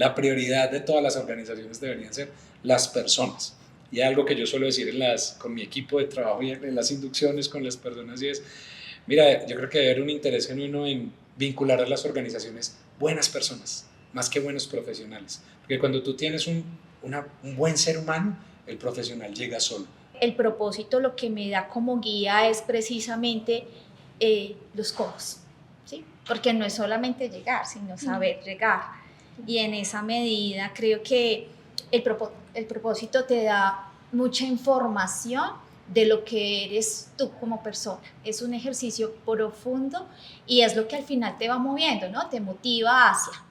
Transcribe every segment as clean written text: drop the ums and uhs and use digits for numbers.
La prioridad de todas las organizaciones deberían ser las personas. Y algo que yo suelo decir con mi equipo de trabajo y en las inducciones con las personas y es, mira, yo creo que debe haber un interés genuino en vincular a las organizaciones buenas personas, más que buenos profesionales. Porque cuando tú tienes un buen ser humano, el profesional llega solo. El propósito lo que me da como guía es precisamente los cómo, ¿sí? Porque no es solamente llegar, sino saber llegar. Y en esa medida creo que el propósito te da mucha información de lo que eres tú como persona. Es un ejercicio profundo y es lo que al final te va moviendo, ¿no? Te motiva hacia.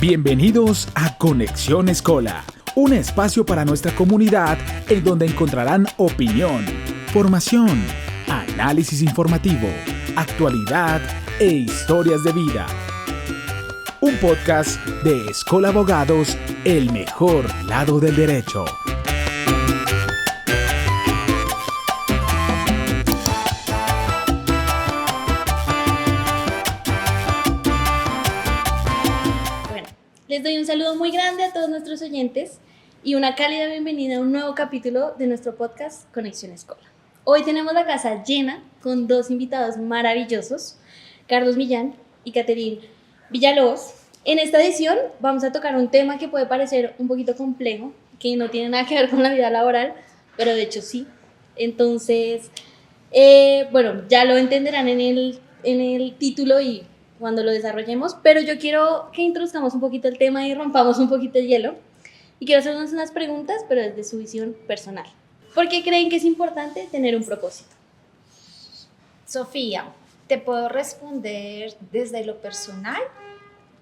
Bienvenidos a Conexión Escola, un espacio para nuestra comunidad en donde encontrarán opinión, formación, análisis informativo, actualidad e historias de vida. Un podcast de Escola Abogados, el mejor lado del derecho. Les doy un saludo muy grande a todos nuestros oyentes y una cálida bienvenida a un nuevo capítulo de nuestro podcast Conexión Escola. Hoy tenemos la casa llena con dos invitados maravillosos, Carlos Millán y Caterine Villalobos. En esta edición vamos a tocar un tema que puede parecer un poquito complejo, que no tiene nada que ver con la vida laboral, pero de hecho sí. Entonces, ya lo entenderán en el título y cuando lo desarrollemos, pero yo quiero que introduzcamos un poquito el tema y rompamos un poquito el hielo. Y quiero hacernos unas preguntas, pero desde su visión personal. ¿Por qué creen que es importante tener un propósito? Sofía, te puedo responder desde lo personal,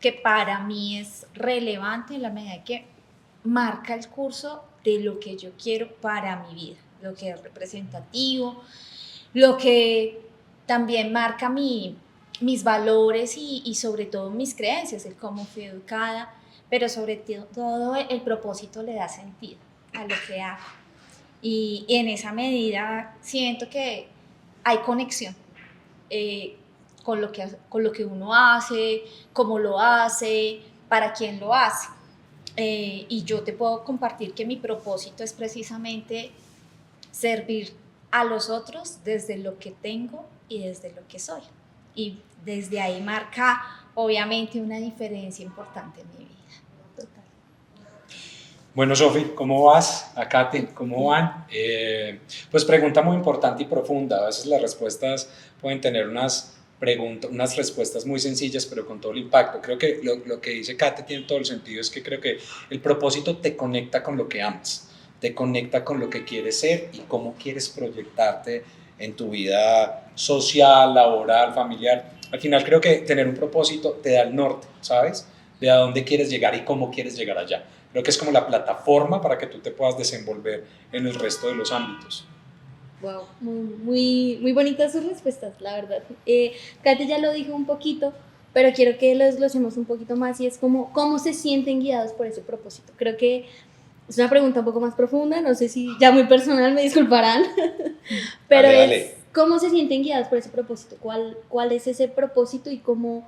que para mí es relevante en la medida que marca el curso de lo que yo quiero para mi vida, lo que es representativo, lo que también marca mis valores y sobre todo mis creencias, el cómo fui educada, pero sobre todo el propósito le da sentido a lo que hago. Y en esa medida siento que hay conexión con lo que uno hace, cómo lo hace, para quién lo hace. Y yo te puedo compartir que mi propósito es precisamente servir a los otros desde lo que tengo y desde lo que soy. Y desde ahí marca, obviamente, una diferencia importante en mi vida. Total. Bueno, Sofi, ¿cómo vas? Acate, ¿cómo van? Pues pregunta muy importante y profunda. A veces las respuestas pueden tener unas respuestas muy sencillas, pero con todo el impacto. Creo que lo que dice Kate tiene todo el sentido, es que creo que el propósito te conecta con lo que amas, te conecta con lo que quieres ser y cómo quieres proyectarte en tu vida social, laboral, familiar. Al final creo que tener un propósito te da el norte, ¿sabes? De a dónde quieres llegar y cómo quieres llegar allá. Creo que es como la plataforma para que tú te puedas desenvolver en el resto de los ámbitos. Wow, muy bonitas sus respuestas, la verdad. Katy ya lo dijo un poquito, pero quiero que lo desglosemos un poquito más y es como, ¿cómo se sienten guiados por ese propósito? Creo que es una pregunta un poco más profunda, no sé si ya muy personal, me disculparán, pero dale. ¿cómo se sienten guiados por ese propósito? ¿Cuál es ese propósito y cómo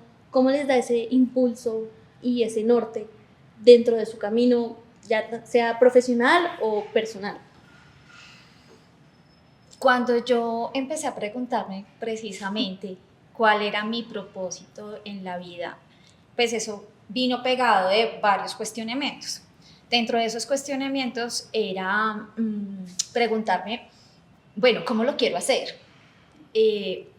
les da ese impulso y ese norte dentro de su camino, ya sea profesional o personal? Cuando yo empecé a preguntarme precisamente cuál era mi propósito en la vida, pues eso vino pegado de varios cuestionamientos. Dentro de esos cuestionamientos era preguntarme, bueno, ¿cómo lo quiero hacer? Y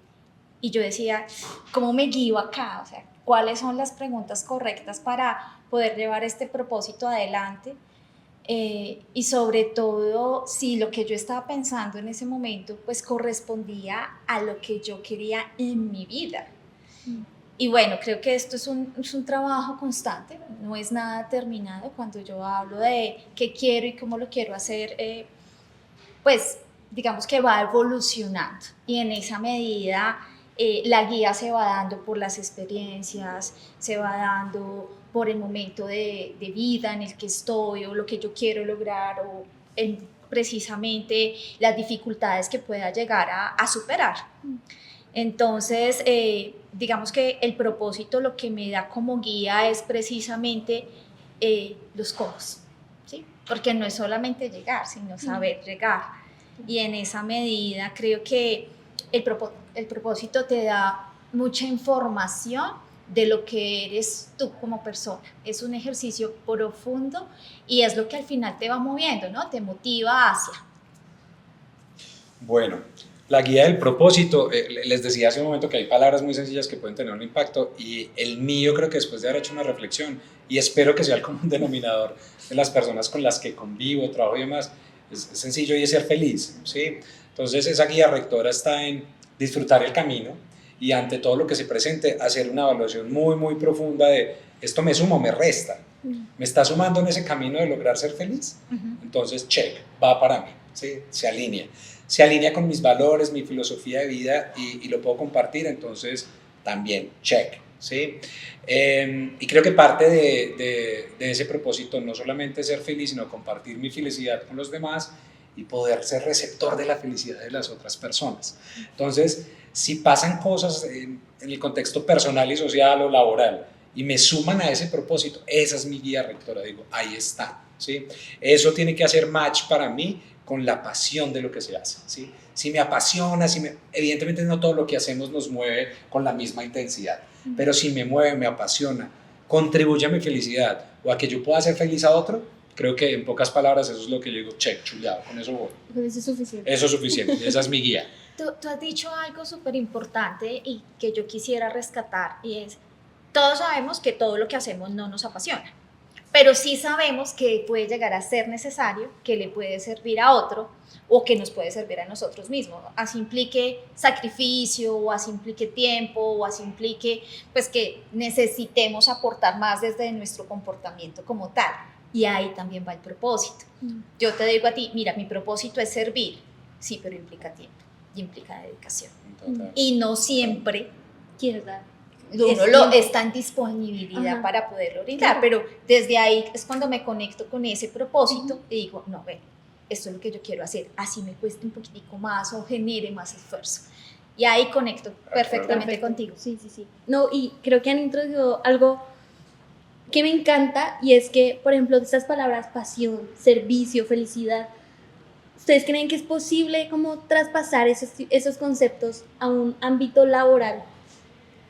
yo decía, ¿cómo me guío acá? O sea, ¿cuáles son las preguntas correctas para poder llevar este propósito adelante? Y sobre todo, si lo que yo estaba pensando en ese momento, pues correspondía a lo que yo quería en mi vida. Y bueno, creo que esto es un trabajo constante, no es nada terminado. Cuando yo hablo de qué quiero y cómo lo quiero hacer, pues digamos que va evolucionando y en esa medida la guía se va dando por las experiencias, se va dando por el momento de vida en el que estoy o lo que yo quiero lograr o precisamente las dificultades que pueda llegar a superar. Entonces, digamos que el propósito lo que me da como guía es precisamente los cómo, ¿sí? Porque no es solamente llegar, sino saber llegar. Y en esa medida creo que el propósito te da mucha información de lo que eres tú como persona. Es un ejercicio profundo y es lo que al final te va moviendo, ¿no? Te motiva hacia. Bueno, la guía del propósito, les decía hace un momento que hay palabras muy sencillas que pueden tener un impacto y el mío creo que después de haber hecho una reflexión y espero que sea el común denominador de las personas con las que convivo, trabajo y demás, es sencillo y es ser feliz, ¿sí? Entonces esa guía rectora está en disfrutar el camino y ante todo lo que se presente hacer una evaluación muy muy profunda de esto me suma o me resta, me está sumando en ese camino de lograr ser feliz, entonces check, va para mí, ¿sí? Se alinea con mis valores, mi filosofía de vida y lo puedo compartir, entonces también check, ¿sí? Y creo que parte de ese propósito no solamente ser feliz, sino compartir mi felicidad con los demás y poder ser receptor de la felicidad de las otras personas. Entonces, si pasan cosas en el contexto personal y social o laboral y me suman a ese propósito, esa es mi guía rectora, digo, ahí está, ¿sí? Eso tiene que hacer match para mí con la pasión de lo que se hace, ¿sí? Si me apasiona, evidentemente no todo lo que hacemos nos mueve con la misma intensidad, pero si me mueve, me apasiona, contribuye a mi felicidad o a que yo pueda hacer feliz a otro, creo que en pocas palabras eso es lo que yo digo, check, chuleado, con eso voy. Con eso es suficiente. Eso es suficiente, esa es mi guía. Tú has dicho algo súper importante y que yo quisiera rescatar y es, todos sabemos que todo lo que hacemos no nos apasiona, pero sí sabemos que puede llegar a ser necesario, que le puede servir a otro o que nos puede servir a nosotros mismos. Así implique sacrificio, o así implique tiempo, o así implique pues, que necesitemos aportar más desde nuestro comportamiento como tal. Y ahí también va el propósito. Yo te digo a ti, mira, mi propósito es servir, sí, pero implica tiempo y implica dedicación. Total. Y no siempre ¿Quieres dar? uno está en disponibilidad para poderlo brindar, Claro. pero desde ahí es cuando me conecto con ese propósito y digo, no, ven, esto es lo que yo quiero hacer, así me cueste un poquitico más o genere más esfuerzo. Y ahí conecto perfectamente Perfecto. contigo. Sí, sí, sí. No, y creo que han introducido algo que me encanta y es que, por ejemplo, estas palabras pasión, servicio, felicidad, ¿ustedes creen que es posible como traspasar esos conceptos a un ámbito laboral,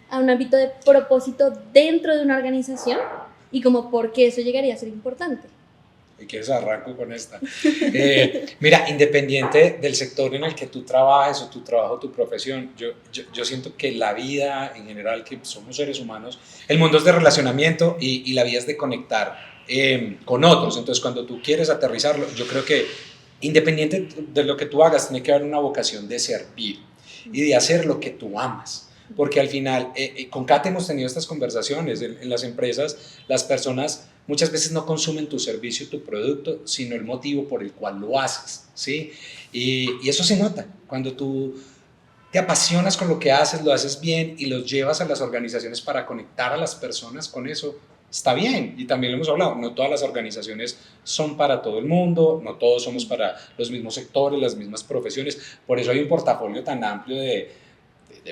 a un ámbito de propósito dentro de una organización? Y como por qué eso llegaría a ser importante. ¿Y quieres arranco con esta? Mira, independiente del sector en el que tú trabajes o tu trabajo, tu profesión, yo siento que la vida en general, que somos seres humanos, el mundo es de relacionamiento y la vida es de conectar con otros. Entonces, cuando tú quieres aterrizarlo, yo creo que independiente de lo que tú hagas, tiene que haber una vocación de servir y de hacer lo que tú amas. Porque al final, con Kate hemos tenido estas conversaciones, en las empresas las personas muchas veces no consumen tu servicio, tu producto, sino el motivo por el cual lo haces, ¿sí? Y eso se nota, cuando tú te apasionas con lo que haces, lo haces bien y los llevas a las organizaciones para conectar a las personas con eso, está bien. Y también lo hemos hablado, no todas las organizaciones son para todo el mundo, no todos somos para los mismos sectores, las mismas profesiones, por eso hay un portafolio tan amplio de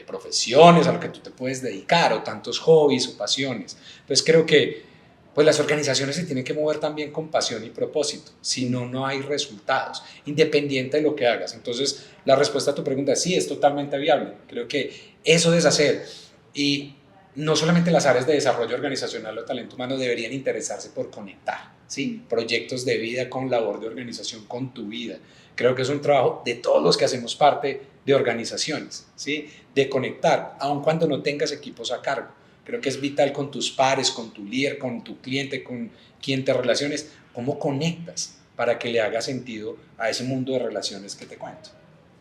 profesiones a lo que tú te puedes dedicar o tantos hobbies o pasiones. Entonces creo que pues las organizaciones se tienen que mover también con pasión y propósito, si no, no hay resultados, independiente de lo que hagas. Entonces la respuesta a tu pregunta es sí, es totalmente viable. Creo que eso de hacer y no solamente las áreas de desarrollo organizacional o talento humano deberían interesarse por conectar, ¿sí? Proyectos de vida con labor de organización, con tu vida. Creo que es un trabajo de todos los que hacemos parte de organizaciones, ¿sí? De conectar, aun cuando no tengas equipos a cargo. Creo que es vital con tus pares, con tu líder, con tu cliente, con quien te relaciones, cómo conectas para que le haga sentido a ese mundo de relaciones que te cuento.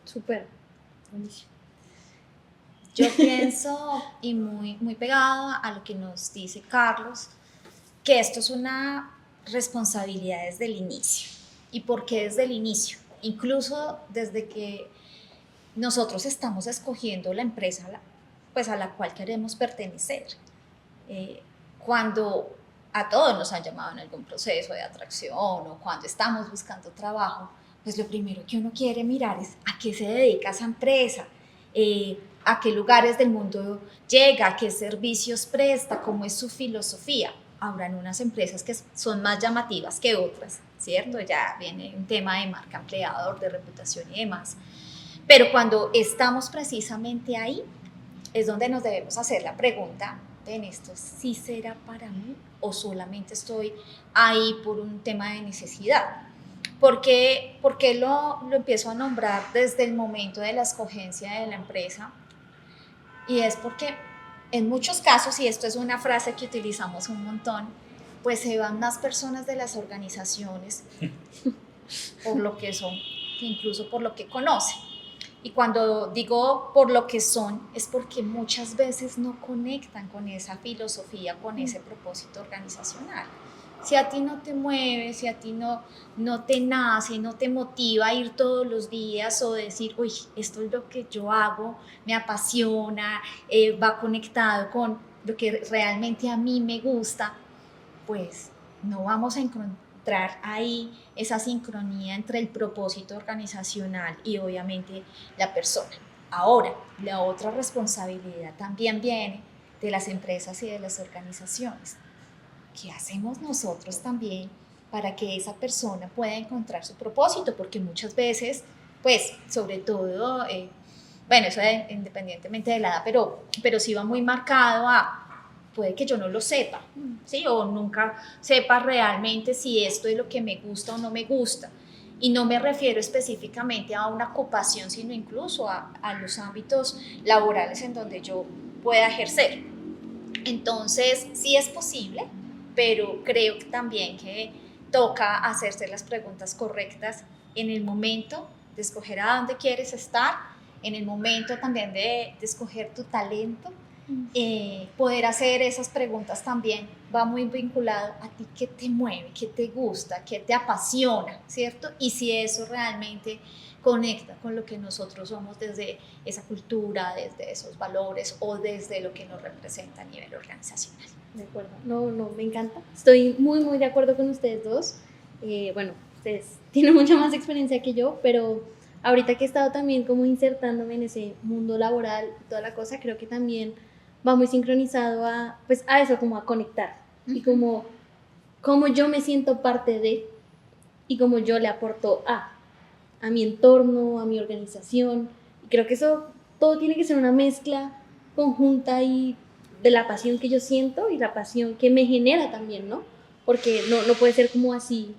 Súper. Buenísimo. Yo pienso, y muy pegado a lo que nos dice Carlos, que esto es una responsabilidad desde el inicio. ¿Y por qué desde el inicio? Incluso desde que nosotros estamos escogiendo la empresa pues a la cual queremos pertenecer. Cuando a todos nos han llamado en algún proceso de atracción o cuando estamos buscando trabajo, pues lo primero que uno quiere mirar es a qué se dedica esa empresa, a qué lugares del mundo llega, qué servicios presta, cómo es su filosofía. Habrán unas empresas que son más llamativas que otras, ¿cierto? Ya viene un tema de marca empleador, de reputación y demás. Pero cuando estamos precisamente ahí, es donde nos debemos hacer la pregunta, ¿en esto sí será para mí o solamente estoy ahí por un tema de necesidad? ¿Por qué lo empiezo a nombrar desde el momento de la escogencia de la empresa? Y es porque en muchos casos, y esto es una frase que utilizamos un montón, pues se van más personas de las organizaciones por lo que son, que incluso por lo que conocen. Y cuando digo por lo que son, es porque muchas veces no conectan con esa filosofía, con ese propósito organizacional. Si a ti no te mueve, si a ti no te nace, no te motiva a ir todos los días o decir, uy, esto es lo que yo hago, me apasiona, va conectado con lo que realmente a mí me gusta, pues no vamos a encontrar ahí esa sincronía entre el propósito organizacional y obviamente la persona. Ahora, la otra responsabilidad también viene de las empresas y de las organizaciones. ¿Qué hacemos nosotros también para que esa persona pueda encontrar su propósito? Porque muchas veces, pues, sobre todo, bueno, eso es independientemente de la edad, pero sí va muy marcado a, puede que yo no lo sepa, ¿sí? O nunca sepa realmente si esto es lo que me gusta o no me gusta. Y no me refiero específicamente a una ocupación, sino incluso a los ámbitos laborales en donde yo pueda ejercer. Entonces, sí es posible, pero creo que también que toca hacerse las preguntas correctas en el momento de escoger a dónde quieres estar, en el momento también de escoger tu talento. Poder hacer esas preguntas también va muy vinculado a ti, qué te mueve, qué te gusta, qué te apasiona, ¿cierto? Y si eso realmente conecta con lo que nosotros somos desde esa cultura, desde esos valores o desde lo que nos representa a nivel organizacional. De acuerdo, no, me encanta. Estoy muy de acuerdo con ustedes dos. Bueno, ustedes tienen mucha más experiencia que yo, pero ahorita que he estado también como insertándome en ese mundo laboral y toda la cosa, creo que también va muy sincronizado a eso, como a conectar. Y como yo me siento parte de y como yo le aporto a mi entorno, a mi organización. Y creo que eso todo tiene que ser una mezcla conjunta y de la pasión que yo siento y la pasión que me genera también, ¿no? Porque no puede ser como así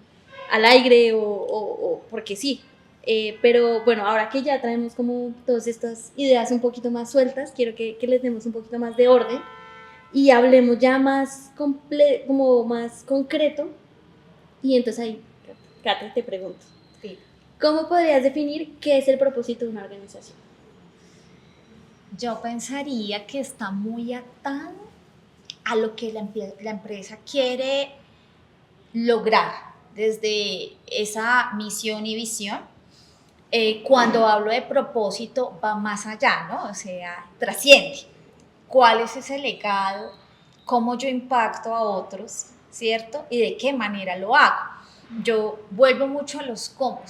al aire o porque sí. Pero bueno, ahora que ya traemos como todas estas ideas un poquito más sueltas, quiero que les demos un poquito más de orden y hablemos ya más como más concreto. Y entonces ahí, Kate, te pregunto, Sí. ¿cómo podrías definir qué es el propósito de una organización? Yo pensaría que está muy atado a lo que la empresa quiere lograr desde esa misión y visión. Cuando hablo de propósito va más allá, ¿no? O sea, trasciende. ¿Cuál es ese legado? ¿Cómo yo impacto a otros? ¿Cierto? ¿Y de qué manera lo hago? Yo vuelvo mucho a los cómo,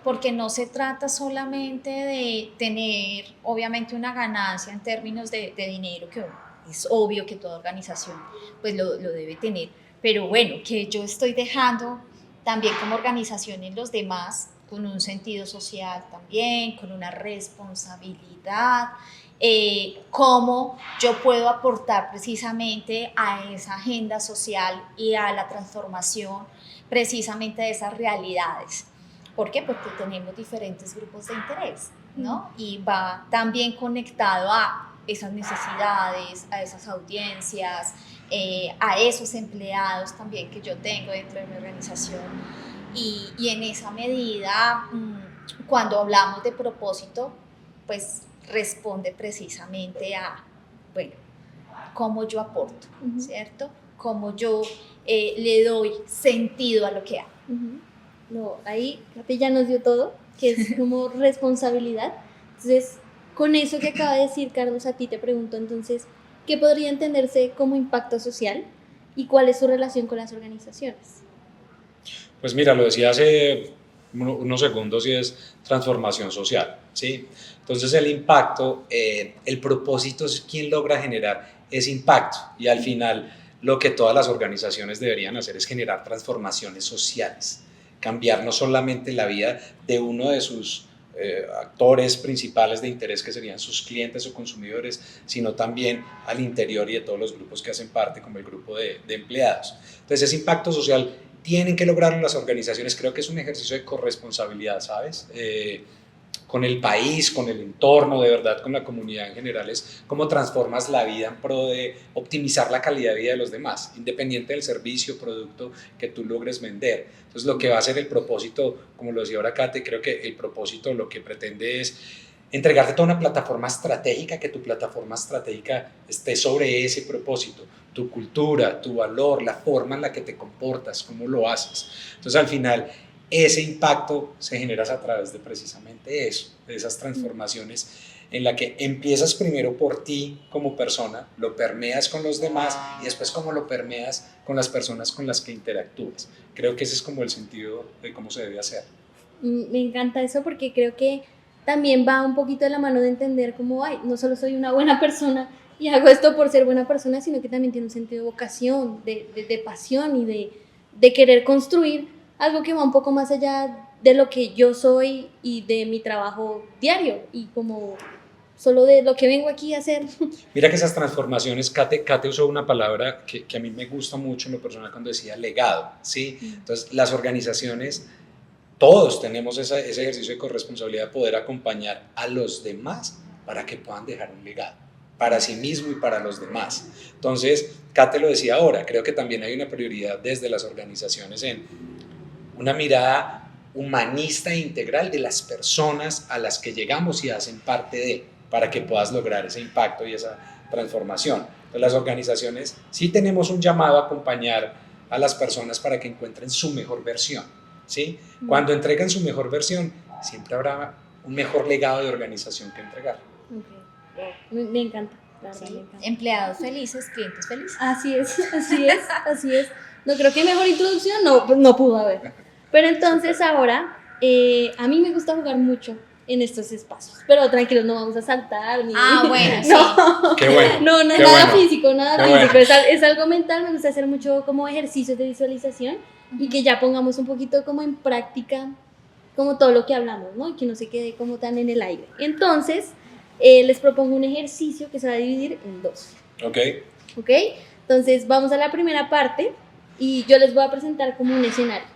porque no se trata solamente de tener, obviamente, una ganancia en términos de dinero, que es obvio que toda organización pues lo debe tener, pero bueno, que yo estoy dejando también como organización en los demás, con un sentido social también, con una responsabilidad, cómo yo puedo aportar precisamente a esa agenda social y a la transformación precisamente de esas realidades. ¿Por qué? Porque tenemos diferentes grupos de interés, ¿no? Y va también conectado a esas necesidades, a esas audiencias, a esos empleados también que yo tengo dentro de mi organización. Y en esa medida, cuando hablamos de propósito, pues responde precisamente a, bueno, cómo yo aporto, ¿cierto? Cómo yo le doy sentido a lo que hago. No, ahí Katy ya nos dio todo, que es como responsabilidad. Entonces, con eso que acaba de decir Carlos, a ti te pregunto entonces, ¿qué podría entenderse como impacto social y cuál es su relación con las organizaciones? Pues mira, lo decía hace unos segundos y es transformación social, ¿sí? Entonces el impacto, el propósito es quien logra generar ese impacto y al final lo que todas las organizaciones deberían hacer es generar transformaciones sociales, cambiar no solamente la vida de uno de sus actores principales de interés que serían sus clientes o consumidores, sino también al interior y de todos los grupos que hacen parte como el grupo de empleados. Entonces ese impacto social tienen que lograrlo las organizaciones, creo que es un ejercicio de corresponsabilidad, ¿sabes? Con el país, con el entorno, de verdad, con la comunidad en general, es cómo transformas la vida en pro de optimizar la calidad de vida de los demás, independiente del servicio, producto que tú logres vender. Entonces, lo que va a ser el propósito, como lo decía ahora Kate, creo que el propósito lo que pretende es entregarte toda una plataforma estratégica, que tu plataforma estratégica esté sobre ese propósito, tu cultura, tu valor, la forma en la que te comportas, cómo lo haces. Entonces, al final, ese impacto se genera a través de precisamente eso, de esas transformaciones en la que empiezas primero por ti como persona, lo permeas con los demás y después cómo lo permeas con las personas con las que interactúas. Creo que ese es como el sentido de cómo se debe hacer. Me encanta eso porque creo que también va un poquito de la mano de entender como, ay, no solo soy una buena persona y hago esto por ser buena persona, sino que también tiene un sentido de vocación, de pasión y de querer construir algo que va un poco más allá de lo que yo soy y de mi trabajo diario y como solo de lo que vengo aquí a hacer. Mira que esas transformaciones, Kate usó una palabra que a mí me gusta mucho en lo personal cuando decía legado, ¿sí? Entonces, las organizaciones, todos tenemos ese ejercicio de corresponsabilidad de poder acompañar a los demás para que puedan dejar un legado, para sí mismo y para los demás. Entonces, Kate lo decía ahora, creo que también hay una prioridad desde las organizaciones en una mirada humanista e integral de las personas a las que llegamos y hacen parte de, para que puedas lograr ese impacto y esa transformación. Entonces, las organizaciones sí tenemos un llamado a acompañar a las personas para que encuentren su mejor versión, ¿sí? Cuando entregan su mejor versión, siempre habrá un mejor legado de organización que entregar. Okay. Me encanta, la verdad, Sí. me encanta. Empleados felices, clientes felices. Así es, así es, así es. No creo que mejor introducción no pudo haber. Pero entonces ahora, a mí me gusta jugar mucho en estos espacios. Pero tranquilos, no vamos a saltar. Ni... Bueno, sí. No, Qué bueno. no, qué nada bueno. físico, nada Qué físico. bueno. Es algo mental, me gusta hacer mucho como ejercicios de visualización y que ya pongamos un poquito como en práctica como todo lo que hablamos, ¿no? Y que no se quede como tan en el aire. Entonces, les propongo un ejercicio que se va a dividir en dos. Ok. ¿Ok? Entonces vamos a la primera parte y yo les voy a presentar como un escenario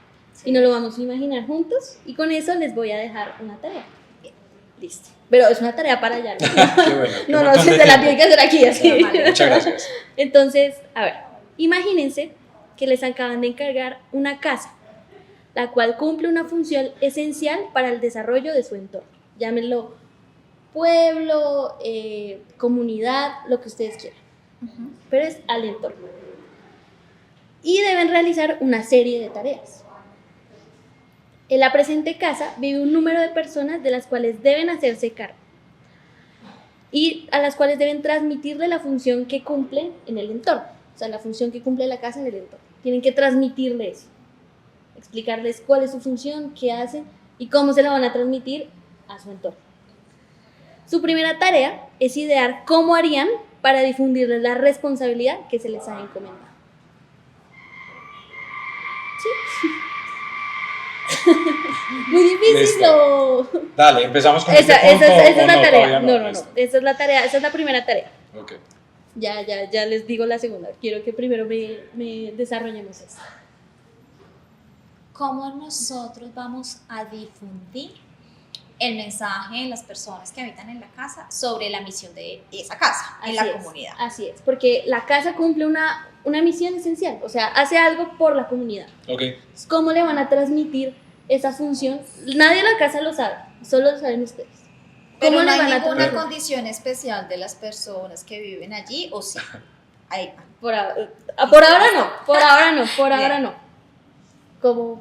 y nos lo vamos a imaginar juntos y con eso les voy a dejar una tarea. Bien, listo. Pero es una tarea para allá. Qué bueno. Qué No, montón de se la tiempo. tienen que hacer aquí así. Normal. Muchas gracias. Entonces, a ver, imagínense que les acaban de encargar una casa, la cual cumple una función esencial para el desarrollo de su entorno. Llámenlo pueblo, comunidad, lo que ustedes quieran. Pero es al entorno. Y deben realizar una serie de tareas. En la presente casa vive un número de personas de las cuales deben hacerse cargo y a las cuales deben transmitirle la función que cumple en el entorno, o sea, la función que cumple la casa en el entorno. Tienen que transmitirle eso, explicarles cuál es su función, qué hacen y cómo se la van a transmitir a su entorno. Su primera tarea es idear cómo harían para difundirles la responsabilidad que se les ha encomendado. ¿Sí? Muy difícil, Listo. ¿no? Dale, empezamos con Esa este punto, es ¿o la tarea. Todavía No. Listo. Esa es la tarea, esa es la primera tarea. Ok. Ya les digo la segunda. Quiero que primero me desarrollemos eso. ¿Cómo nosotros vamos a difundir el mensaje en las personas que habitan en la casa sobre la misión de esa casa, en la comunidad? Así es, porque la casa cumple una misión esencial, o sea, hace algo por la comunidad. Ok. ¿Cómo le van a transmitir esa función? Nadie en la casa lo sabe, solo lo saben ustedes. Pero ¿Cómo no le van hay a ninguna transmitir? condición especial de las personas que viven allí, ¿o sí? Ahí. Por ahora no. Bien. Como,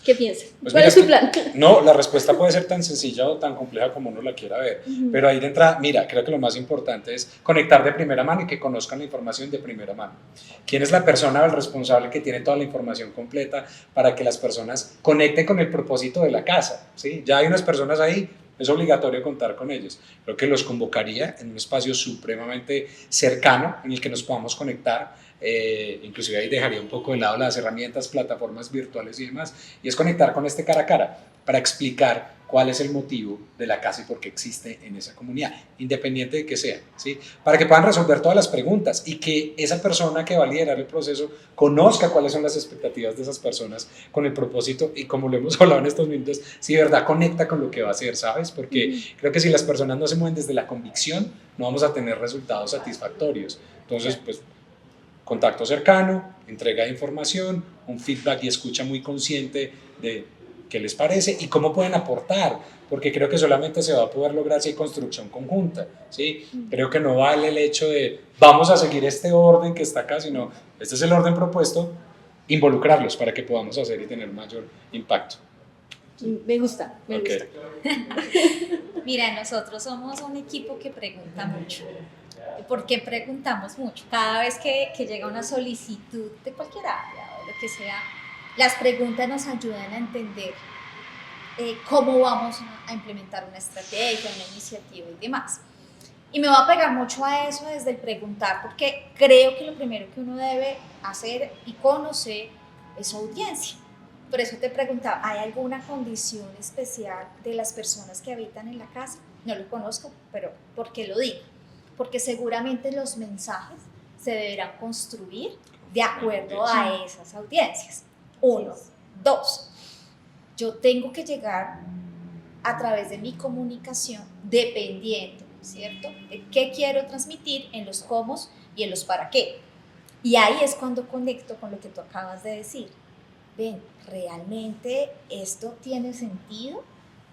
¿Qué piensa? Pues ¿Cuál mira, es su plan? No, la respuesta puede ser tan sencilla o tan compleja como uno la quiera ver, pero ahí de entrada, mira, creo que lo más importante es conectar de primera mano y que conozcan la información de primera mano. ¿Quién es la persona o el responsable que tiene toda la información completa para que las personas conecten con el propósito de la casa? ¿Sí? Ya hay unas personas ahí, es obligatorio contar con ellos. Creo que los convocaría en un espacio supremamente cercano en el que nos podamos conectar. Inclusive ahí dejaría un poco de lado las herramientas, plataformas virtuales y demás, y es conectar con este cara a cara para explicar cuál es el motivo de la casa y por qué existe en esa comunidad, independiente de que sea, ¿sí? Para que puedan resolver todas las preguntas y que esa persona que va a liderar el proceso conozca cuáles son las expectativas de esas personas con el propósito y, como lo hemos hablado en estos minutos, si de verdad conecta con lo que va a hacer, ¿sabes? Porque creo que si las personas no se mueven desde la convicción, no vamos a tener resultados satisfactorios. Entonces, pues, contacto cercano, entrega de información, un feedback y escucha muy consciente de qué les parece y cómo pueden aportar, porque creo que solamente se va a poder lograr si hay construcción conjunta, ¿sí? Creo que no vale el hecho de vamos a seguir este orden que está acá, sino este es el orden propuesto, involucrarlos para que podamos hacer y tener mayor impacto. Me gusta, me Okay. gusta. Mira, nosotros somos un equipo que pregunta mucho. ¿Por qué preguntamos mucho? Cada vez que llega una solicitud de cualquier área o lo que sea, las preguntas nos ayudan a entender cómo vamos a implementar una estrategia, una iniciativa y demás. Y me voy a pegar mucho a eso desde el preguntar, porque creo que lo primero que uno debe hacer y conocer es su audiencia. Por eso te preguntaba, ¿hay alguna condición especial de las personas que habitan en la casa? No lo conozco, pero ¿por qué lo digo? Porque seguramente los mensajes se deberán construir de acuerdo a esas audiencias. 1, 2, yo tengo que llegar a través de mi comunicación dependiendo, ¿cierto?, de qué quiero transmitir en los cómo y en los para qué. Y ahí es cuando conecto con lo que tú acabas de decir. Ven, ¿realmente esto tiene sentido?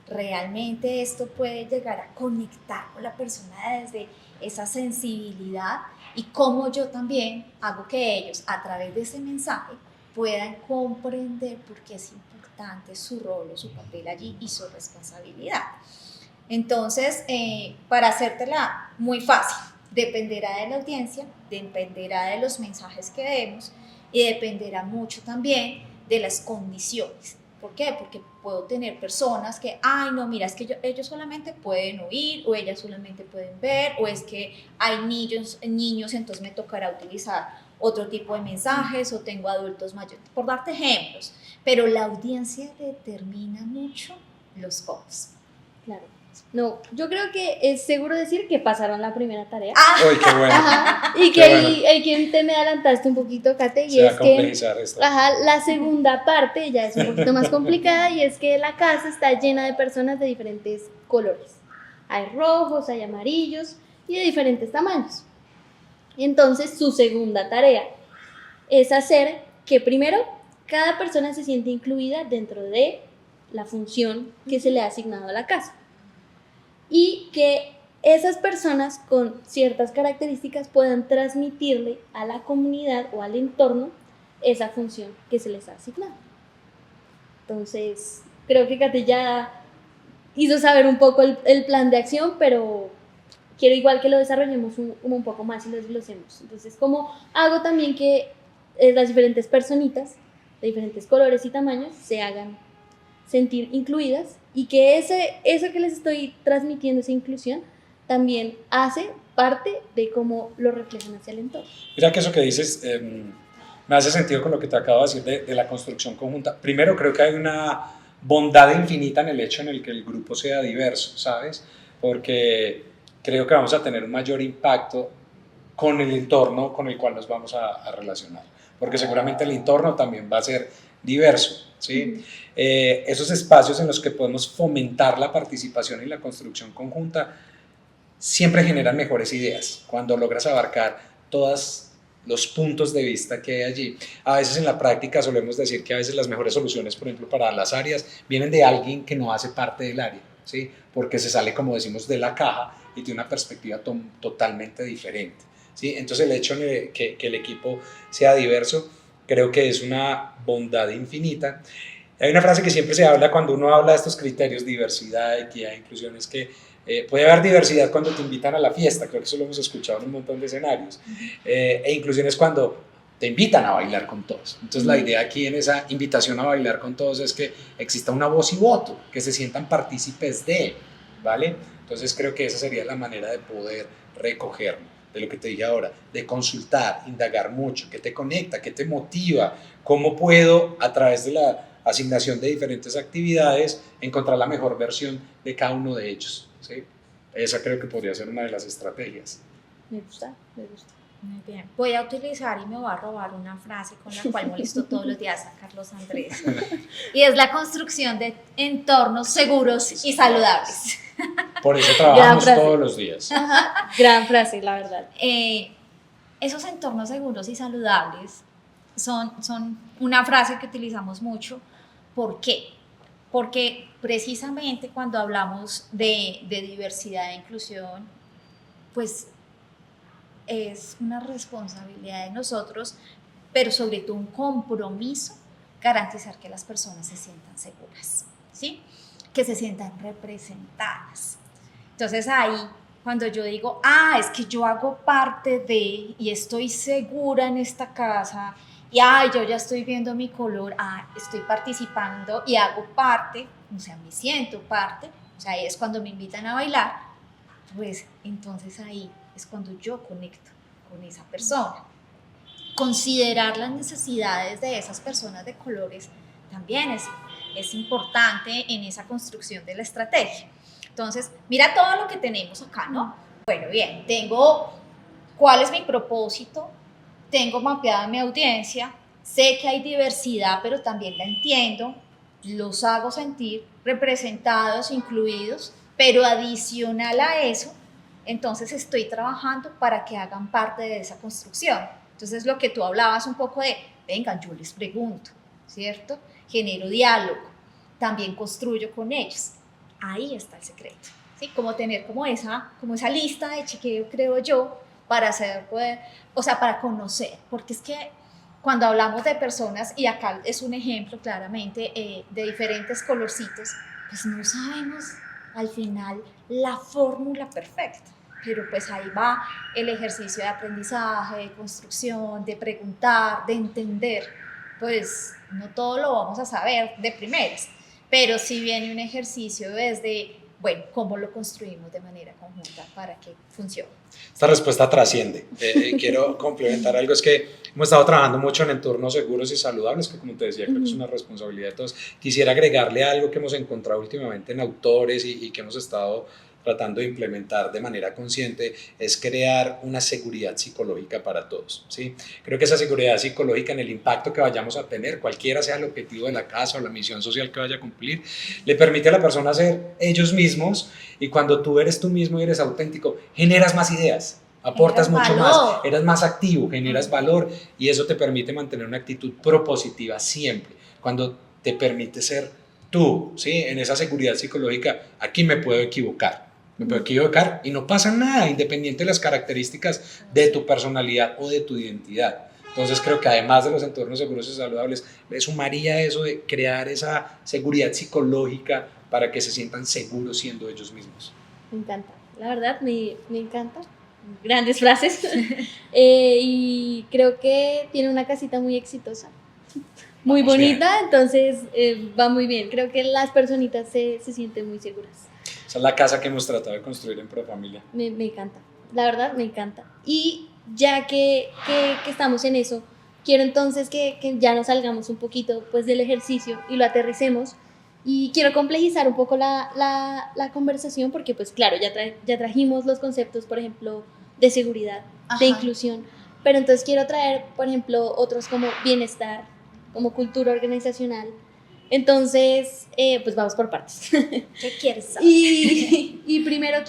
¿Realmente esto puede llegar a conectar con la persona desde esa sensibilidad? Y cómo yo también hago que ellos, a través de ese mensaje, puedan comprender por qué es importante su rol o su papel allí y su responsabilidad. Entonces, para hacértela muy fácil, dependerá de la audiencia, dependerá de los mensajes que demos y dependerá mucho también de las condiciones. ¿Por qué? Porque puedo tener personas que, ay, no, mira, es que ellos solamente pueden oír, o ellas solamente pueden ver, o es que hay niños, entonces me tocará utilizar otro tipo de mensajes, o tengo adultos mayores, por darte ejemplos. Pero la audiencia determina mucho los cómo. Claro. No, yo creo que es seguro decir que pasaron la primera tarea. ¡Uy, qué bueno! Ajá, y que ahí que te me adelantaste un poquito, Kate, y es que esto. Ajá, la segunda parte ya es un poquito más complicada, y es que la casa está llena de personas de diferentes colores. Hay rojos, hay amarillos y de diferentes tamaños. Entonces, su segunda tarea es hacer que primero cada persona se siente incluida dentro de la función que se le ha asignado a la casa. Y que esas personas con ciertas características puedan transmitirle a la comunidad o al entorno esa función que se les ha asignado. Entonces, creo que Kate ya hizo saber un poco el plan de acción, pero quiero igual que lo desarrollemos un poco más y lo desglosemos. Entonces, ¿cómo hago también que las diferentes personitas de diferentes colores y tamaños se hagan sentir incluidas, y que eso que les estoy transmitiendo, esa inclusión, también hace parte de cómo lo reflejan hacia el entorno? Mira que eso que dices me hace sentido con lo que te acabo de decir de la construcción conjunta. Primero, creo que hay una bondad infinita en el hecho en el que el grupo sea diverso, ¿sabes? Porque creo que vamos a tener un mayor impacto con el entorno con el cual nos vamos a relacionar, porque seguramente el entorno también va a ser diverso, ¿sí? Esos espacios en los que podemos fomentar la participación y la construcción conjunta siempre generan mejores ideas cuando logras abarcar todos los puntos de vista que hay allí. A veces en la práctica solemos decir que a veces las mejores soluciones, por ejemplo, para las áreas, vienen de alguien que no hace parte del área, ¿sí? Porque se sale, como decimos, de la caja y tiene una perspectiva totalmente diferente, ¿sí? Entonces el hecho de que el equipo sea diverso creo que es una bondad infinita. Hay una frase que siempre se habla cuando uno habla de estos criterios, diversidad, equidad, inclusión, es que puede haber diversidad cuando te invitan a la fiesta, creo que eso lo hemos escuchado en un montón de escenarios, e inclusión es cuando te invitan a bailar con todos. Entonces la idea aquí en esa invitación a bailar con todos es que exista una voz y voto, que se sientan partícipes de, ¿vale? Entonces creo que esa sería la manera de poder recoger de lo que te dije ahora, de consultar, indagar mucho, qué te conecta, qué te motiva, cómo puedo a través de la asignación de diferentes actividades encontrar la mejor versión de cada uno de ellos, ¿sí? Esa creo que podría ser una de las estrategias. Me gusta, me gusta. Muy bien. Voy a utilizar y me voy a robar una frase con la cual molesto todos los días a Carlos Andrés. Y es la construcción de entornos seguros y saludables. Por eso trabajamos todos los días. Ajá, gran frase, la verdad. Esos entornos seguros y saludables son una frase que utilizamos mucho. ¿Por qué? Porque precisamente cuando hablamos de diversidad e inclusión, pues es una responsabilidad de nosotros, pero sobre todo un compromiso, garantizar que las personas se sientan seguras, ¿sí? Que se sientan representadas. Entonces ahí, cuando yo digo, es que yo hago parte de, y estoy segura en esta casa, y yo ya estoy viendo mi color, estoy participando y hago parte, o sea, me siento parte, o sea, ahí es cuando me invitan a bailar, pues entonces ahí es cuando yo conecto con esa persona. Considerar las necesidades de esas personas de colores también es importante en esa construcción de la estrategia. Entonces, mira todo lo que tenemos acá, ¿no? Bueno, bien, tengo cuál es mi propósito, tengo mapeada mi audiencia, sé que hay diversidad, pero también la entiendo, los hago sentir representados, incluidos, pero adicional a eso, entonces estoy trabajando para que hagan parte de esa construcción. Entonces lo que tú hablabas un poco de, venga, yo les pregunto, ¿cierto? Genero diálogo, también construyo con ellos. Ahí está el secreto, ¿sí? Como tener como esa lista de chequeo, creo yo, para hacer, para conocer, porque es que cuando hablamos de personas, y acá es un ejemplo claramente de diferentes colorcitos, pues no sabemos al final la fórmula perfecta, pero pues ahí va el ejercicio de aprendizaje, de construcción, de preguntar, de entender. Pues no todo lo vamos a saber de primeras, pero sí viene un ejercicio desde, cómo lo construimos de manera conjunta para que funcione. Esta respuesta trasciende. Quiero complementar algo, es que hemos estado trabajando mucho en entornos seguros y saludables, que como te decía, creo que es una responsabilidad de todos. Quisiera agregarle algo que hemos encontrado últimamente en autores y que hemos estado tratando de implementar de manera consciente, es crear una seguridad psicológica para todos, ¿sí? Creo que esa seguridad psicológica en el impacto que vayamos a tener, cualquiera sea el objetivo de la casa o la misión social que vaya a cumplir, le permite a la persona ser ellos mismos, y cuando tú eres tú mismo y eres auténtico, generas más ideas, aportas mucho más, eres más activo, generas valor, y eso te permite mantener una actitud propositiva siempre. Cuando te permite ser tú, ¿sí? En esa seguridad psicológica, aquí me puedo equivocar y no pasa nada, independiente de las características de tu personalidad o de tu identidad. Entonces creo que además de los entornos seguros y saludables, le sumaría eso de crear esa seguridad psicológica para que se sientan seguros siendo ellos mismos. Me encanta, la verdad me encanta, grandes frases. Y creo que tiene una casita muy exitosa, muy Vamos bonita, bien. Entonces va muy bien, creo que las personitas se sienten muy seguras. Esa es la casa que hemos tratado de construir en Profamilia. Me encanta, la verdad me encanta. Y ya que estamos en eso, quiero entonces que ya nos salgamos un poquito pues, del ejercicio y lo aterricemos. Y quiero complejizar un poco la conversación porque, pues claro, ya trajimos los conceptos, por ejemplo, de seguridad, de inclusión. Pero entonces quiero traer, por ejemplo, otros como bienestar, como cultura organizacional. Entonces, pues vamos por partes. ¿Qué quieres saber? Y primero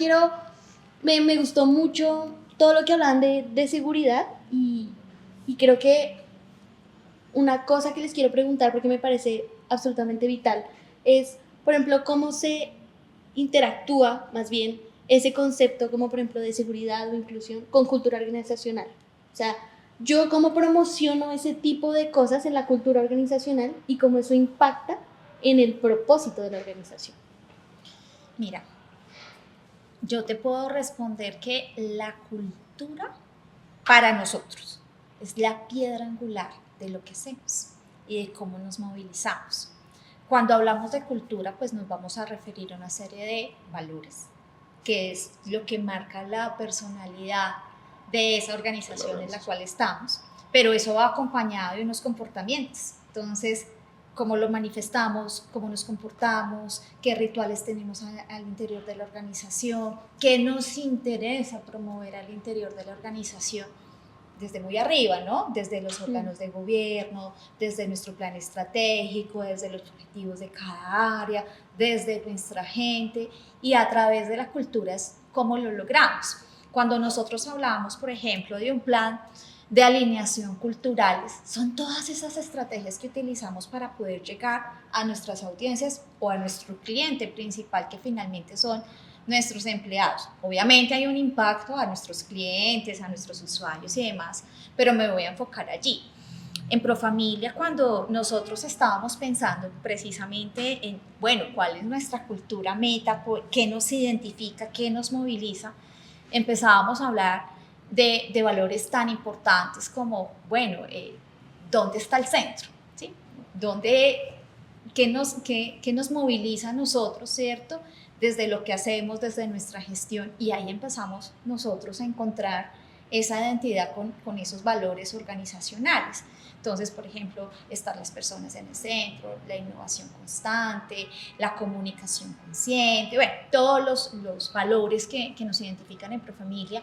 me gustó mucho todo lo que hablaban de seguridad y creo que una cosa que les quiero preguntar, porque me parece absolutamente vital, es, por ejemplo, cómo se interactúa, más bien, ese concepto como, por ejemplo, de seguridad o inclusión con cultura organizacional. O sea, yo cómo promociono ese tipo de cosas en la cultura organizacional y cómo eso impacta en el propósito de la organización? Mira, yo te puedo responder que la cultura para nosotros es la piedra angular de lo que hacemos y de cómo nos movilizamos. Cuando hablamos de cultura, pues nos vamos a referir a una serie de valores, que es lo que marca la personalidad de esa organización en la cual estamos, pero eso va acompañado de unos comportamientos. Entonces, cómo lo manifestamos, cómo nos comportamos, qué rituales tenemos al interior de la organización, qué nos interesa promover al interior de la organización, desde muy arriba, ¿no? Desde los órganos de gobierno, desde nuestro plan estratégico, desde los objetivos de cada área, desde nuestra gente, y a través de la cultura es cómo lo logramos. Cuando nosotros hablamos, por ejemplo, de un plan de alineación culturales, son todas esas estrategias que utilizamos para poder llegar a nuestras audiencias o a nuestro cliente principal, que finalmente son nuestros empleados. Obviamente hay un impacto a nuestros clientes, a nuestros usuarios y demás, pero me voy a enfocar allí. En Profamilia, cuando nosotros estábamos pensando precisamente en, bueno, cuál es nuestra cultura meta, qué nos identifica, qué nos moviliza, empezábamos a hablar de valores tan importantes como, bueno, ¿dónde está el centro? ¿Sí? ¿Qué nos moviliza a nosotros, cierto? Desde lo que hacemos, desde nuestra gestión, y ahí empezamos nosotros a encontrar esa identidad con esos valores organizacionales. Entonces, por ejemplo, estar las personas en el centro, la innovación constante, la comunicación consciente, bueno, todos los valores que nos identifican en Profamilia.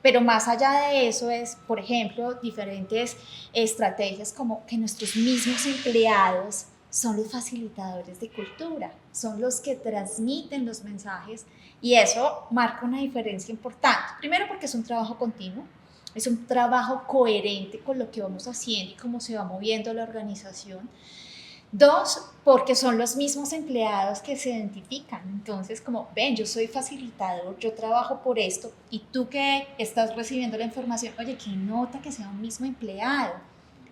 Pero más allá de eso es, por ejemplo, diferentes estrategias como que nuestros mismos empleados son los facilitadores de cultura, son los que transmiten los mensajes, y eso marca una diferencia importante. Primero, porque es un trabajo continuo, es un trabajo coherente con lo que vamos haciendo y cómo se va moviendo la organización. Dos, porque son los mismos empleados que se identifican. Entonces, como ven, yo soy facilitador, yo trabajo por esto, y tú que estás recibiendo la información, oye, qué nota que sea un mismo empleado.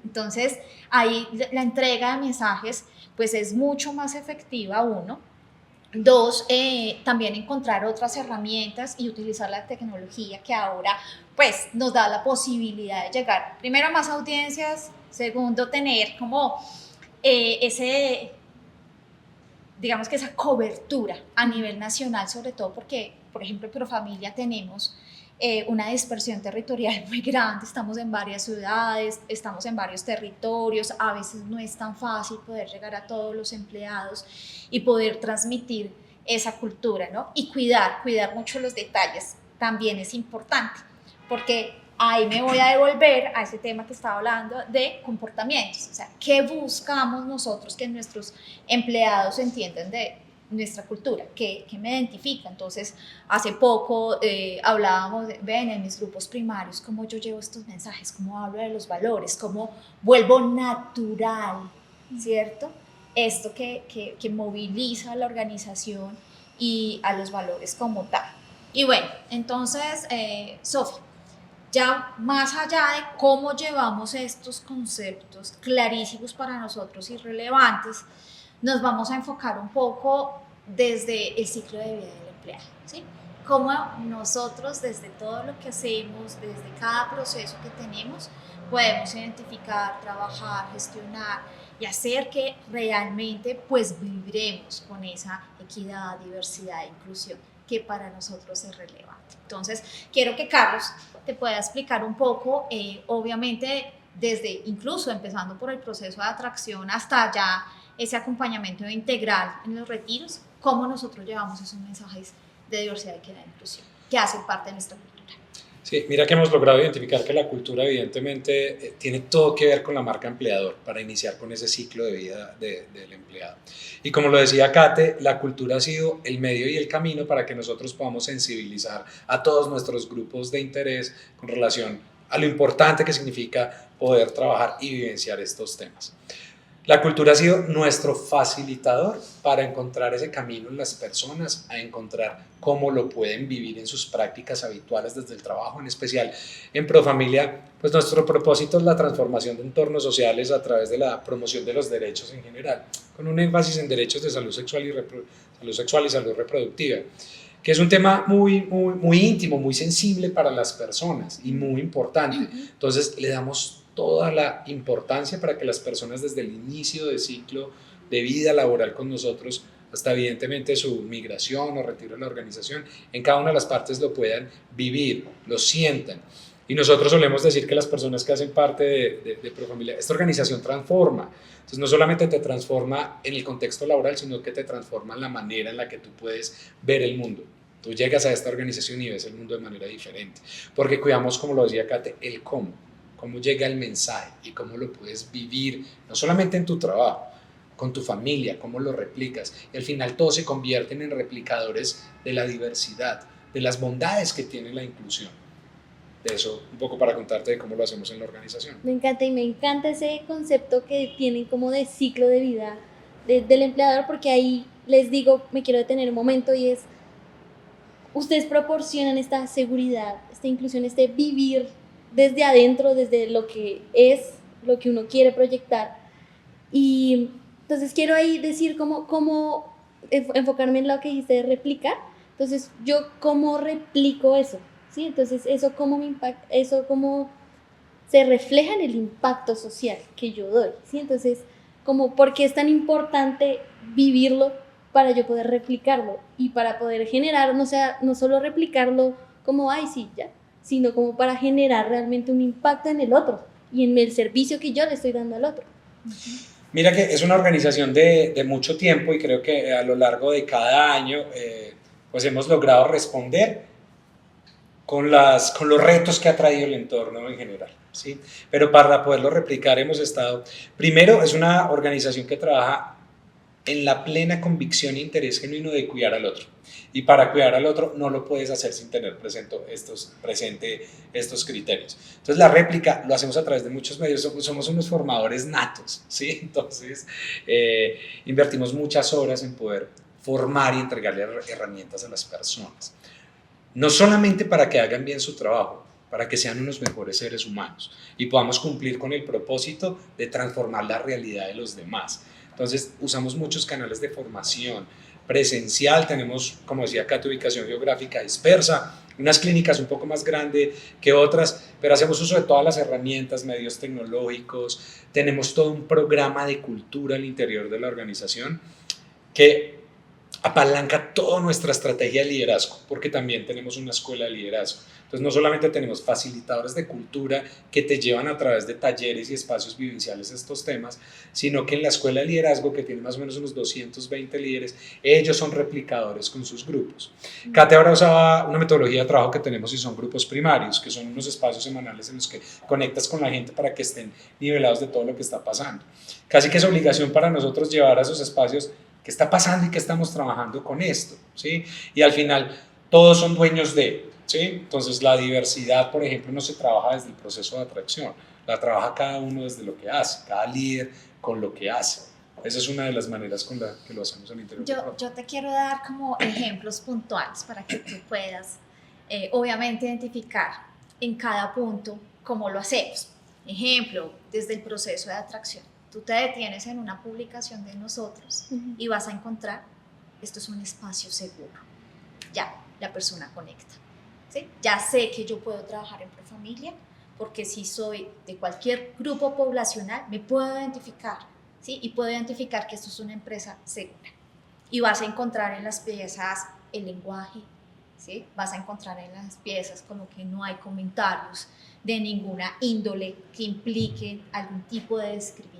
Entonces, ahí la entrega de mensajes pues es mucho más efectiva, uno. Dos, también encontrar otras herramientas y utilizar la tecnología que ahora pues nos da la posibilidad de llegar, primero, a más audiencias, segundo, tener como digamos que esa cobertura a nivel nacional, sobre todo porque, por ejemplo, en Profamilia tenemos una dispersión territorial muy grande, estamos en varias ciudades, estamos en varios territorios, a veces no es tan fácil poder llegar a todos los empleados y poder transmitir esa cultura, ¿no? Y cuidar mucho los detalles también es importante, porque ahí me voy a devolver a ese tema que estaba hablando de comportamientos, o sea, ¿qué buscamos nosotros que nuestros empleados entiendan de nuestra cultura? ¿Qué me identifica? Entonces, hace poco hablábamos, ven, en mis grupos primarios, cómo yo llevo estos mensajes, cómo hablo de los valores, cómo vuelvo natural, ¿cierto? Esto que moviliza a la organización y a los valores como tal. Y bueno, entonces, Sofía, ya más allá de cómo llevamos estos conceptos clarísimos para nosotros y relevantes, nos vamos a enfocar un poco desde el ciclo de vida del empleado, ¿sí? Cómo nosotros, desde todo lo que hacemos, desde cada proceso que tenemos, podemos identificar, trabajar, gestionar y hacer que realmente pues viviremos con esa equidad, diversidad e inclusión que para nosotros es relevante. Entonces, quiero que Carlos te pueda explicar un poco, obviamente, desde incluso empezando por el proceso de atracción hasta ya ese acompañamiento integral en los retiros, cómo nosotros llevamos esos mensajes de diversidad, equidad e inclusión que hacen parte de nuestra cultura. Sí, mira que hemos logrado identificar que la cultura evidentemente tiene todo que ver con la marca empleador para iniciar con ese ciclo de vida del empleado. Y como lo decía Kate, la cultura ha sido el medio y el camino para que nosotros podamos sensibilizar a todos nuestros grupos de interés con relación a lo importante que significa poder trabajar y vivenciar estos temas. La cultura ha sido nuestro facilitador para encontrar ese camino en las personas, a encontrar cómo lo pueden vivir en sus prácticas habituales desde el trabajo, en especial en Profamilia. Pues nuestro propósito es la transformación de entornos sociales a través de la promoción de los derechos en general, con un énfasis en derechos de salud sexual y salud reproductiva, que es un tema muy íntimo, muy sensible para las personas y muy importante. Entonces le damos toda la importancia para que las personas desde el inicio de ciclo de vida laboral con nosotros, hasta evidentemente su migración o retiro de la organización, en cada una de las partes lo puedan vivir, lo sientan. Y nosotros solemos decir que las personas que hacen parte de Profamilia, esta organización transforma. Entonces no solamente te transforma en el contexto laboral, sino que te transforma en la manera en la que tú puedes ver el mundo. Tú llegas a esta organización y ves el mundo de manera diferente, porque cuidamos, como lo decía Kate, el cómo llega el mensaje y cómo lo puedes vivir, no solamente en tu trabajo, con tu familia, cómo lo replicas. Y al final todos se convierten en replicadores de la diversidad, de las bondades que tiene la inclusión. De eso, un poco para contarte de cómo lo hacemos en la organización. Me encanta, y me encanta ese concepto que tienen como de ciclo de vida del empleador, porque ahí les digo, me quiero detener un momento, y es, ustedes proporcionan esta seguridad, esta inclusión, este vivir desde adentro, desde lo que es, lo que uno quiere proyectar. Y entonces quiero ahí decir cómo enfocarme en lo que dijiste de replicar. Entonces, yo cómo replico eso, ¿sí? Entonces, eso cómo me impacta, eso cómo se refleja en el impacto social que yo doy, ¿sí? Entonces, ¿por qué es tan importante vivirlo para yo poder replicarlo y para poder generar, no solo replicarlo como, ay, sí, ya, sino como para generar realmente un impacto en el otro y en el servicio que yo le estoy dando al otro? Mira que es una organización de mucho tiempo, y creo que a lo largo de cada año pues hemos logrado responder con los retos que ha traído el entorno en general, ¿sí? Pero para poderlo replicar hemos estado, primero es una organización que trabaja en la plena convicción e interés genuino de cuidar al otro. Y para cuidar al otro no lo puedes hacer sin tener presente estos criterios. Entonces la réplica lo hacemos a través de muchos medios, somos unos formadores natos, ¿sí? Entonces invertimos muchas horas en poder formar y entregarle herramientas a las personas. No solamente para que hagan bien su trabajo, para que sean unos mejores seres humanos y podamos cumplir con el propósito de transformar la realidad de los demás. Entonces usamos muchos canales de formación presencial, tenemos, como decía acá, ubicación geográfica dispersa, unas clínicas un poco más grandes que otras, pero hacemos uso de todas las herramientas, medios tecnológicos, tenemos todo un programa de cultura al interior de la organización que apalanca toda nuestra estrategia de liderazgo, porque también tenemos una escuela de liderazgo. Entonces no solamente tenemos facilitadores de cultura que te llevan a través de talleres y espacios vivenciales estos temas, sino que en la escuela de liderazgo, que tiene más o menos unos 220 líderes, ellos son replicadores con sus grupos. Kate ahora usaba una metodología de trabajo que tenemos, y son grupos primarios, que son unos espacios semanales en los que conectas con la gente para que estén nivelados de todo lo que está pasando. Casi que es obligación para nosotros llevar a esos espacios qué está pasando y qué estamos trabajando con esto, ¿sí? Y al final todos son dueños de, ¿sí? Entonces la diversidad, por ejemplo, no se trabaja desde el proceso de atracción, la trabaja cada uno desde lo que hace, cada líder con lo que hace. Esa es una de las maneras con la que lo hacemos al interior. Yo te quiero dar como ejemplos puntuales para que tú puedas, obviamente, identificar en cada punto cómo lo hacemos. Ejemplo, desde el proceso de atracción. Tú te detienes en una publicación de nosotros y vas a encontrar, esto es un espacio seguro. Ya, la persona conecta, ¿sí? Ya sé que yo puedo trabajar en Profamilia, porque si soy de cualquier grupo poblacional, me puedo identificar, ¿sí? Y puedo identificar que esto es una empresa segura. Y vas a encontrar en las piezas el lenguaje, ¿sí? Vas a encontrar en las piezas como que no hay comentarios de ninguna índole que impliquen algún tipo de discriminación,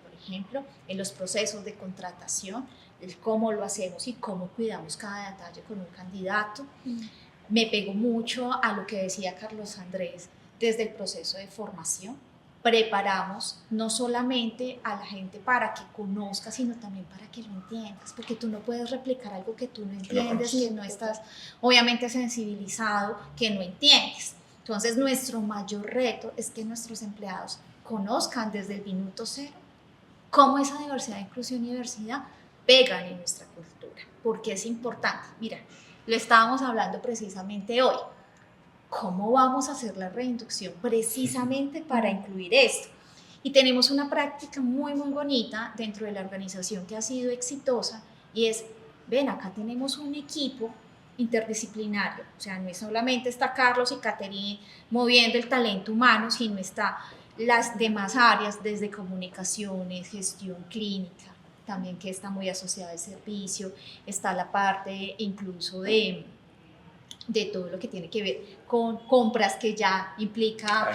por ejemplo, en los procesos de contratación, el cómo lo hacemos y cómo cuidamos cada detalle con un candidato. Me pegó mucho a lo que decía Carlos Andrés desde el proceso de formación. Preparamos no solamente a la gente para que conozca, sino también para que lo entiendas, porque tú no puedes replicar algo que tú no entiendes, que no estás obviamente sensibilizado, que no entiendes. Entonces nuestro mayor reto es que nuestros empleados conozcan desde el minuto cero cómo esa diversidad, inclusión y diversidad pegan en nuestra cultura, porque es importante. Mira, lo estábamos hablando precisamente hoy. ¿Cómo vamos a hacer la reinducción precisamente para incluir esto? Y tenemos una práctica muy, muy bonita dentro de la organización que ha sido exitosa y es, ven, acá tenemos un equipo interdisciplinario, o sea, no es solamente está Carlos y Caterine moviendo el talento humano, sino está las demás áreas desde comunicaciones, gestión clínica, también que está muy asociada al servicio, está la parte incluso de todo lo que tiene que ver con compras que ya implica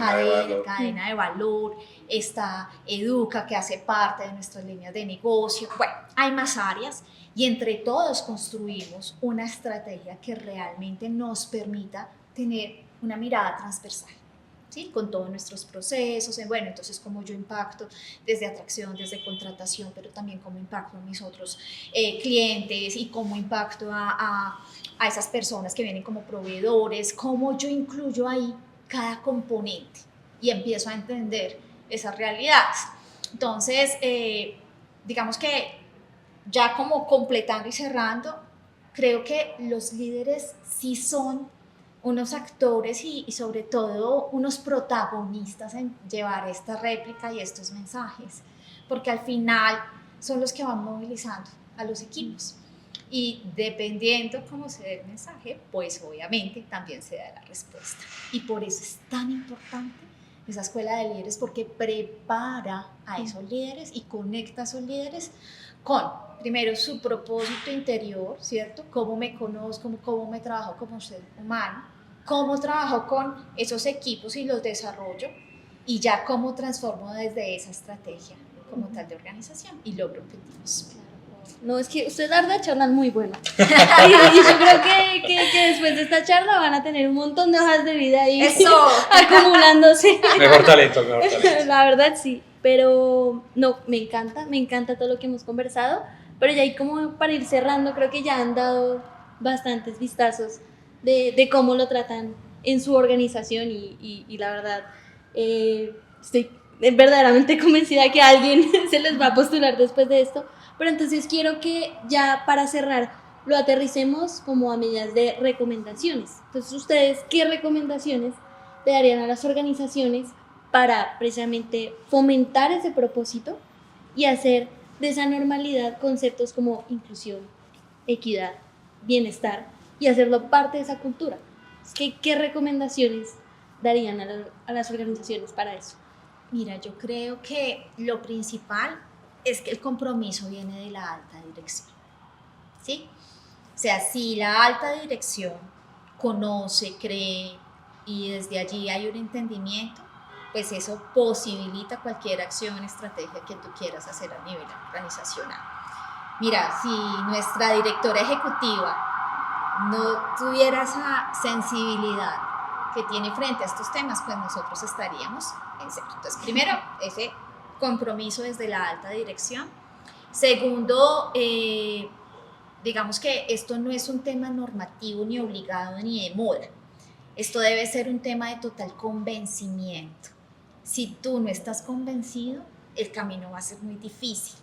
cadena de valor, está Educa que hace parte de nuestras líneas de negocio, bueno, hay más áreas y entre todos construimos una estrategia que realmente nos permita tener una mirada transversal. ¿Sí? Con todos nuestros procesos, bueno, entonces cómo yo impacto desde atracción, desde contratación, pero también cómo impacto a mis otros clientes y cómo impacto a esas personas que vienen como proveedores, cómo yo incluyo ahí cada componente y empiezo a entender esas realidades. Entonces, digamos que ya como completando y cerrando, creo que los líderes sí son unos actores y sobre todo unos protagonistas en llevar esta réplica y estos mensajes, porque al final son los que van movilizando a los equipos y dependiendo cómo se dé el mensaje, pues obviamente también se da la respuesta. Y por eso es tan importante esa escuela de líderes, porque prepara a esos líderes y conecta a esos líderes con, primero, su propósito interior, ¿cierto? Cómo me conozco, cómo me trabajo como ser humano, cómo trabajo con esos equipos y los desarrollo y ya cómo transformo desde esa estrategia como tal de organización y logro objetivos. No, es que ustedes la verdad charlan muy bueno. y yo creo que después de esta charla van a tener un montón de hojas de vida ahí acumulándose. Mejor talento. La verdad sí, pero no, me encanta todo lo que hemos conversado, pero ya ahí como para ir cerrando, creo que ya han dado bastantes vistazos de cómo lo tratan en su organización y la verdad estoy verdaderamente convencida que alguien se les va a postular después de esto, pero entonces quiero que ya para cerrar lo aterricemos como a medidas de recomendaciones. Entonces ustedes, ¿qué recomendaciones le darían a las organizaciones para precisamente fomentar ese propósito y hacer de esa normalidad conceptos como inclusión, equidad, bienestar y hacerlo parte de esa cultura? ¿Qué recomendaciones darían a las organizaciones para eso? Mira, yo creo que lo principal es que el compromiso viene de la alta dirección, ¿sí? O sea, si la alta dirección conoce, cree y desde allí hay un entendimiento, pues eso posibilita cualquier acción, estrategia que tú quieras hacer a nivel organizacional. Mira, si nuestra directora ejecutiva no tuviera esa sensibilidad que tiene frente a estos temas, pues nosotros estaríamos en cero. Entonces, primero, ese compromiso desde la alta dirección. Segundo, digamos que esto no es un tema normativo ni obligado ni de moda. Esto debe ser un tema de total convencimiento. Si tú no estás convencido, el camino va a ser muy difícil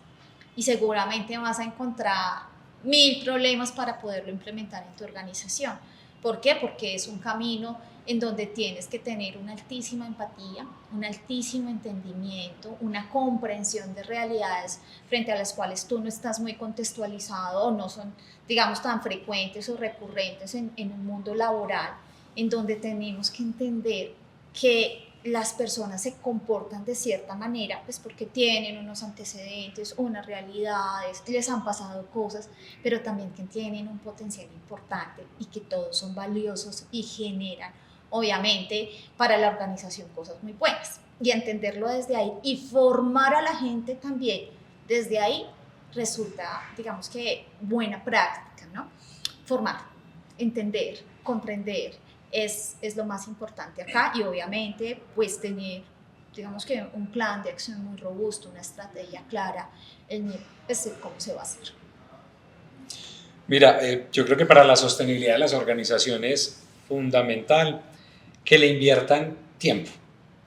y seguramente vas a encontrar 1000 problemas para poderlo implementar en tu organización. ¿Por qué? Porque es un camino en donde tienes que tener una altísima empatía, un altísimo entendimiento, una comprensión de realidades frente a las cuales tú no estás muy contextualizado o no son, digamos, tan frecuentes o recurrentes en un mundo laboral, en donde tenemos que entender que las personas se comportan de cierta manera, pues porque tienen unos antecedentes, unas realidades, les han pasado cosas, pero también que tienen un potencial importante y que todos son valiosos y generan, obviamente, para la organización cosas muy buenas. Y entenderlo desde ahí y formar a la gente también desde ahí resulta, digamos que, buena práctica, ¿no? Formar, entender, comprender. Es lo más importante acá y obviamente pues tener, digamos que un plan de acción muy robusto, una estrategia clara, pues, cómo se va a hacer. Mira, yo creo que para la sostenibilidad de las organizaciones es fundamental que le inviertan tiempo.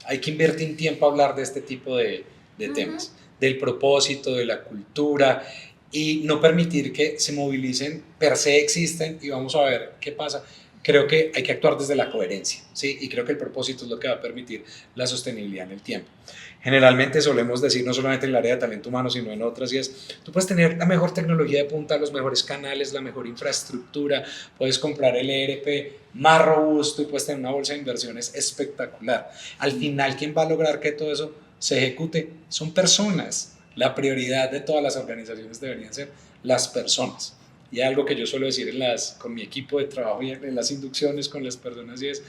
Hay que invertir tiempo a hablar de este tipo de de temas, del propósito, de la cultura, y no permitir que se movilicen, per se existen y vamos a ver qué pasa. Creo que hay que actuar desde la coherencia, ¿sí? Y creo que el propósito es lo que va a permitir la sostenibilidad en el tiempo. Generalmente solemos decir, no solamente en el área de talento humano, sino en otras, y es, tú puedes tener la mejor tecnología de punta, los mejores canales, la mejor infraestructura, puedes comprar el ERP más robusto y puedes tener una bolsa de inversiones espectacular. Al final, ¿quién va a lograr que todo eso se ejecute? Son personas. La prioridad de todas las organizaciones deberían ser las personas. Y algo que yo suelo decir con mi equipo de trabajo y en las inducciones con las personas y es,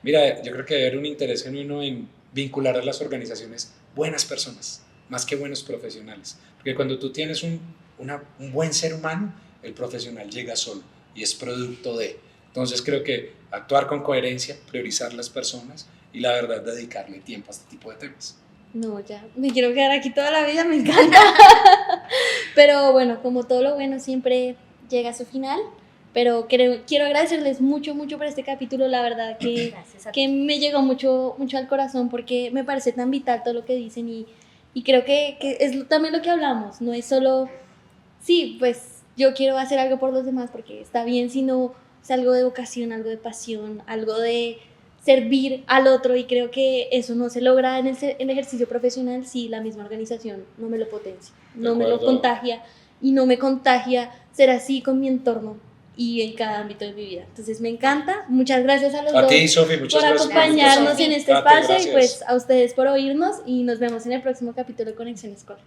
mira, yo creo que debe haber un interés genuino en vincular a las organizaciones buenas personas, más que buenos profesionales. Porque cuando tú tienes un buen ser humano, el profesional llega solo y es producto de. Entonces creo que actuar con coherencia, priorizar las personas y la verdad dedicarle tiempo a este tipo de temas. No, ya, me quiero quedar aquí toda la vida, me encanta. Pero bueno, como todo lo bueno siempre llega a su final, pero quiero agradecerles mucho por este capítulo, la verdad que me llegó mucho al corazón porque me parece tan vital todo lo que dicen y creo que es también lo que hablamos, no es solo, sí, pues yo quiero hacer algo por los demás porque está bien, sino es algo de vocación, algo de pasión, algo de servir al otro y creo que eso no se logra en el ejercicio profesional si la misma organización no me lo potencia, no me lo contagia y no me contagia ser así con mi entorno y en cada ámbito de mi vida. Entonces me encanta, muchas gracias a los dos ti, Sofi, muchas por gracias acompañarnos en este Kate, espacio gracias. y pues a ustedes por oírnos y nos vemos en el próximo capítulo de Conexión Escolar.